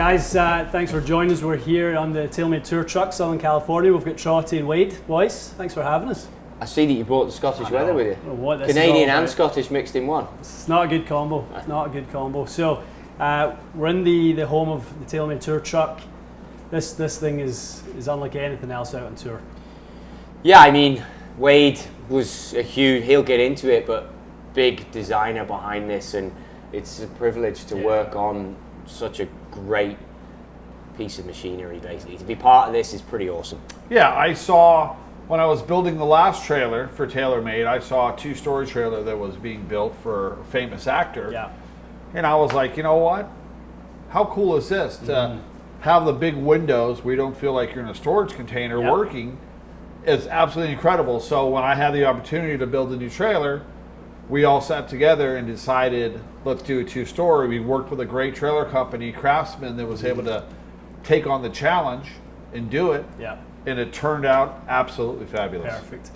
Guys, thanks for joining us. We're here on the Taylormade Tour Truck, Southern California. We've got Trottie and Wade. Boys, thanks for having us. I see that you brought the Scottish weather with you. Canadian and Scottish mixed in one. It's not a good combo. It's not a good combo. So, we're in the home of the Taylormade Tour Truck. This thing is unlike anything else out on tour. Yeah, I mean, Wade was a huge, he'll get into it, but big designer behind this, and it's a privilege to work on such a great piece of machinery, basically. To be part of this is pretty awesome. Yeah, I saw, when I was building the last trailer for Taylormade, I saw a 2-story trailer that was being built for a famous actor. Yeah. And I was like, you know what? How cool is this? To have the big windows, we don't feel like you're in a storage container working. It's absolutely incredible. So when I had the opportunity to build a new trailer, we all sat together and decided, let's do a 2-story. We worked with a great trailer company, Craftsman, that was able to take on the challenge and do it. Yeah. And it turned out absolutely fabulous. Perfect.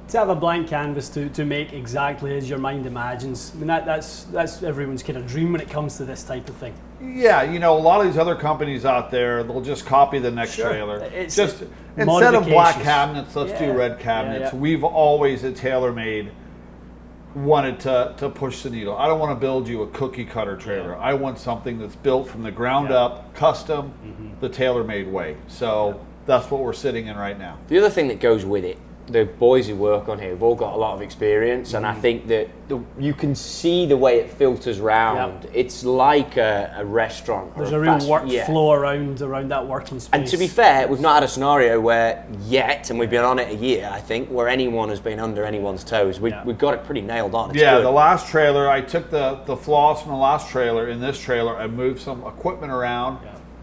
To have a blank canvas to make exactly as your mind imagines, I mean, that's everyone's kind of dream when it comes to this type of thing. Yeah, you know, a lot of these other companies out there, they'll just copy the next trailer. It's just instead of black cabinets, let's do red cabinets. We've always at Taylormade wanted to push the needle. I don't want to build you a cookie cutter trailer. I want something that's built from the ground up, custom, the Taylormade way. So that's what we're sitting in right now. The other thing that goes with it, the boys who work on here have all got a lot of experience, and I think that you can see the way it filters round. It's like a restaurant. There's a real workflow around that working space. And to be fair, we've not had a scenario where yet, and we've been on it a year, I think, where anyone has been under anyone's toes. We've got it pretty nailed on. It's good. The last trailer, I took the flaws from the last trailer. In this trailer, I moved some equipment around,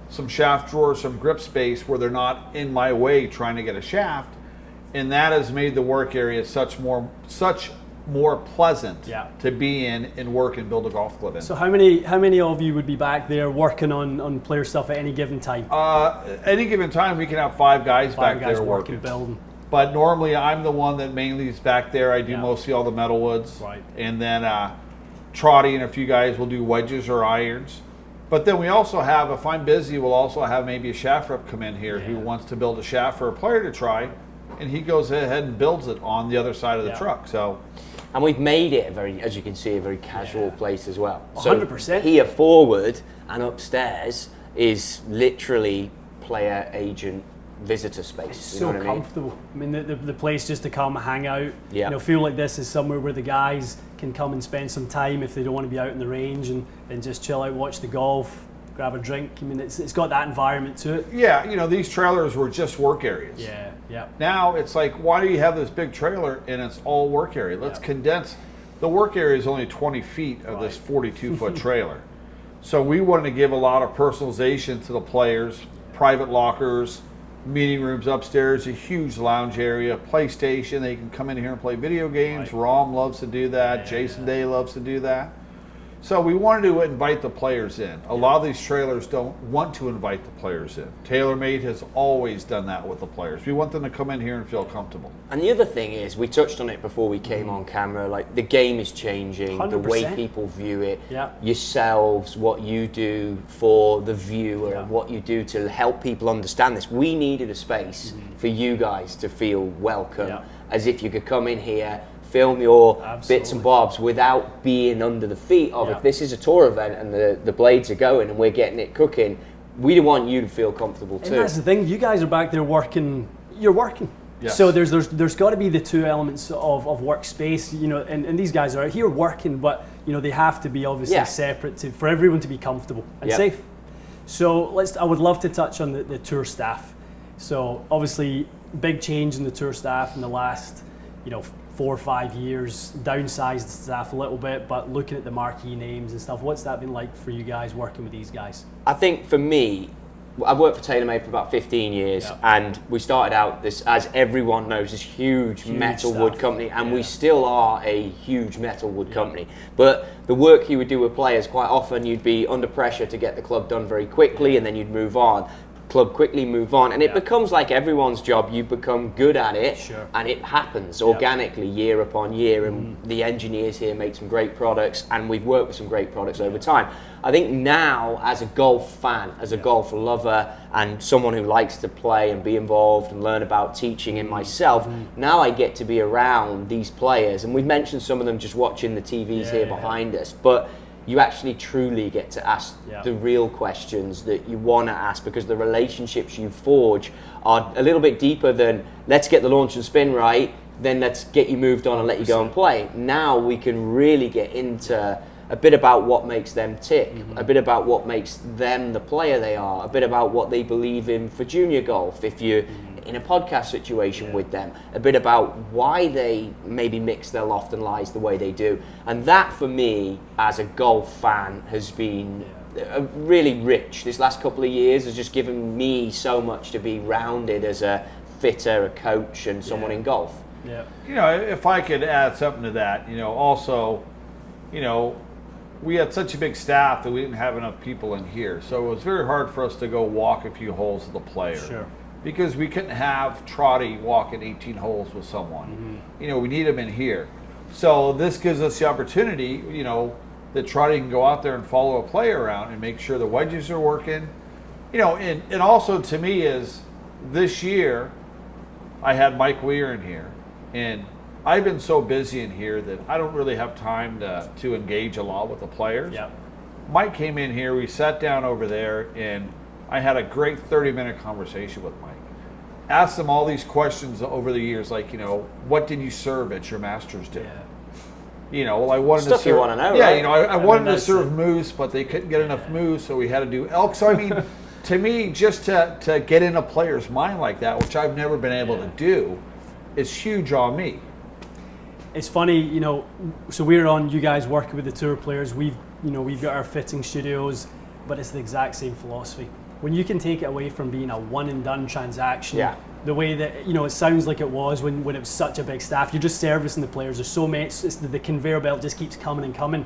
some shaft drawers, some grip space where they're not in my way trying to get a shaft. And that has made the work area such more pleasant to be in and work and build a golf club in. So how many of you would be back there working on player stuff at any given time? Any given time, we can have 5 guys back there working. Building. But normally, I'm the one that mainly is back there. I do mostly all the metalwoods. Right. And then Trottie and a few guys will do wedges or irons. But then we also have, if I'm busy, we'll also have maybe a shaft rep come in here who wants to build a shaft for a player to try. And he goes ahead and builds it on the other side of the truck. So, and we've made it as you can see, a very casual place as well. 100%. So here forward and upstairs is literally player, agent, visitor space. It's so comfortable. I mean, the place just to come hang out. Yeah. You know, feel like this is somewhere where the guys can come and spend some time if they don't want to be out in the range and just chill out, watch the golf, grab a drink. I mean, it's got that environment to it. Yeah, you know, these trailers were just work areas. Yeah. Now it's like, why do you have this big trailer and it's all work area? Let's condense. The work area is only 20 feet of this 42-foot trailer. So we wanted to give a lot of personalization to the players, private lockers, meeting rooms upstairs, a huge lounge area, PlayStation. They can come in here and play video games. Rom loves to do that. Jason Day loves to do that. So we wanted to invite the players in. A lot of these trailers don't want to invite the players in. Taylormade has always done that with the players. We want them to come in here and feel comfortable. And the other thing is, we touched on it before we came on camera, like the game is changing, 100%. The way people view it, yourselves, what you do for the viewer, what you do to help people understand this. We needed a space for you guys to feel welcome, as if you could come in here, film your bits and bobs without being under the feet of if this is a tour event and the blades are going and we're getting it cooking, we want you to feel comfortable too. And that's the thing, you guys are back there working, you're working. Yes. So there's got to be the two elements of workspace, you know, and these guys are out here working, but you know, they have to be obviously separate for everyone to be comfortable and safe. So I would love to touch on the tour staff. So obviously big change in the tour staff in the last, 4 or 5 years, downsized the staff a little bit, but looking at the marquee names and stuff, what's that been like for you guys working with these guys? I think for me, I've worked for Taylormade for about 15 years, and we started out this, as everyone knows, this huge metal wood company, and we still are a huge metal wood company. But the work you would do with players, quite often you'd be under pressure to get the club done very quickly, and then you'd move on. club quickly move on, and it becomes like everyone's job. You become good at it, and it happens organically year upon year, and the engineers here make some great products, and we've worked with some great products over time. I think now, as a golf fan, as a golf lover, and someone who likes to play and be involved and learn about teaching in myself, now I get to be around these players, and we've mentioned some of them just watching the TVs here behind us, but you actually truly get to ask the real questions that you want to ask, because the relationships you forge are a little bit deeper than let's get the launch and spin right, then let's get you moved on and let you go and play. Now we can really get into a bit about what makes them tick, a bit about what makes them the player they are, a bit about what they believe in for junior golf, if you're in a podcast situation with them, a bit about why they maybe mix their loft and lies the way they do. And that, for me, as a golf fan, has been really rich. This last couple of years has just given me so much to be rounded as a fitter, a coach, and someone in golf. Yeah. You know, if I could add something to that, you know, also, you know, we had such a big staff that we didn't have enough people in here. So it was very hard for us to go walk a few holes with the player. Sure. Because we couldn't have Trottie walking 18 holes with someone. You know, we need him in here. So this gives us the opportunity, you know, that Trottie can go out there and follow a player around and make sure the wedges are working. You know, and also to me is this year I had Mike Weir in here, and I've been so busy in here that I don't really have time to engage a lot with the players. Yep. Mike came in here, we sat down over there, and I had a great 30-minute conversation with Mike. Asked him all these questions over the years, like, you know, what did you serve at your Masters day? You know, well, I wanted Stuff to serve. You want to know, yeah, right? you know, I wanted to serve moose, but they couldn't get enough moose, so we had to do elk. So I mean, to me, just to get in a player's mind like that, which I've never been able to do, is huge on me. It's funny, you know. So we're on. You guys working with the tour players. We've got our fitting studios, but it's the exact same philosophy. When you can take it away from being a one and done transaction, the way that, you know, it sounds like it was when it was such a big staff, you're just servicing the players. There's so many, the conveyor belt just keeps coming and coming.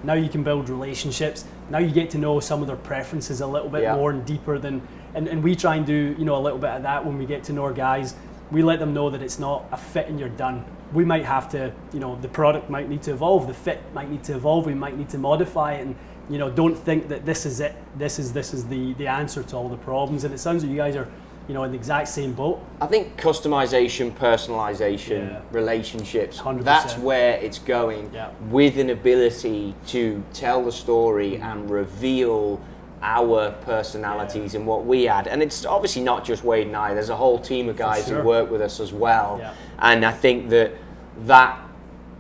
Now you can build relationships. Now you get to know some of their preferences a little bit more and deeper than, and we try and do, you know, a little bit of that when we get to know our guys. We let them know that it's not a fit and you're done. We might have to, you know, the product might need to evolve, the fit might need to evolve, we might need to modify it, and, you know, don't think that this is it. This is the answer to all the problems. And it sounds like you guys are, you know, in the exact same boat. I think customization, personalization, relationships, 100%. That's where it's going, with an ability to tell the story and reveal our personalities and what we add. And it's obviously not just Wade and I, there's a whole team of guys who work with us as well. And I think that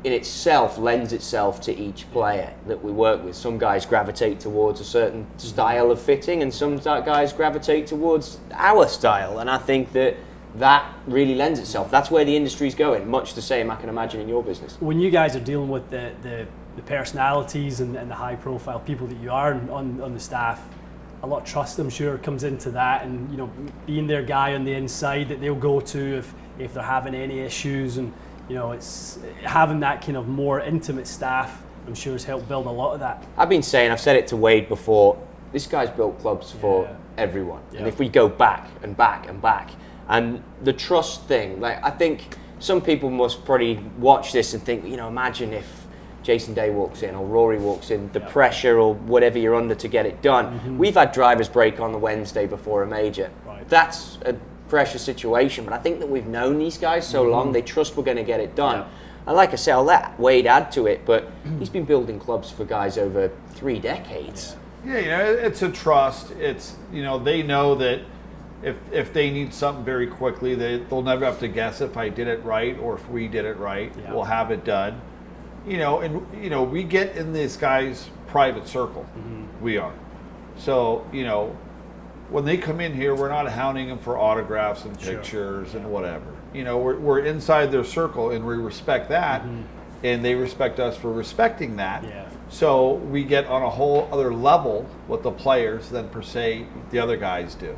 in itself lends itself to each player that we work with. Some guys gravitate towards a certain style of fitting, and some guys gravitate towards our style. And I think that really lends itself. That's where the industry's going, much the same I can imagine in your business. When you guys are dealing with the personalities and the high profile people that you are on the staff, a lot of trust, I'm sure, comes into that, and, you know, being their guy on the inside that they'll go to if they're having any issues. And, you know, it's having that kind of more intimate staff, I'm sure, has helped build a lot of that. I've said it to Wade before, this guy's built clubs for everyone. And if we go back and back and back, and the trust thing, like, I think some people must probably watch this and think, you know, imagine if Jason Day walks in or Rory walks in, the pressure or whatever you're under to get it done. We've had drivers break on the Wednesday before a major. That's a pressure situation, but I think that we've known these guys so long, they trust we're going to get it done. And like I say, I'll let Wade add to it, but he's been building clubs for guys over 3 decades. Yeah, you know, it's a trust. It's, you know, they know that if they need something very quickly, they'll never have to guess if I did it right or if we did it right. We'll have it done. You know, and, you know, we get in this guy's private circle. We are. So, you know, when they come in here, we're not hounding them for autographs and pictures and whatever. You know, we're inside their circle, and we respect that, and they respect us for respecting that. So we get on a whole other level with the players than per se the other guys do.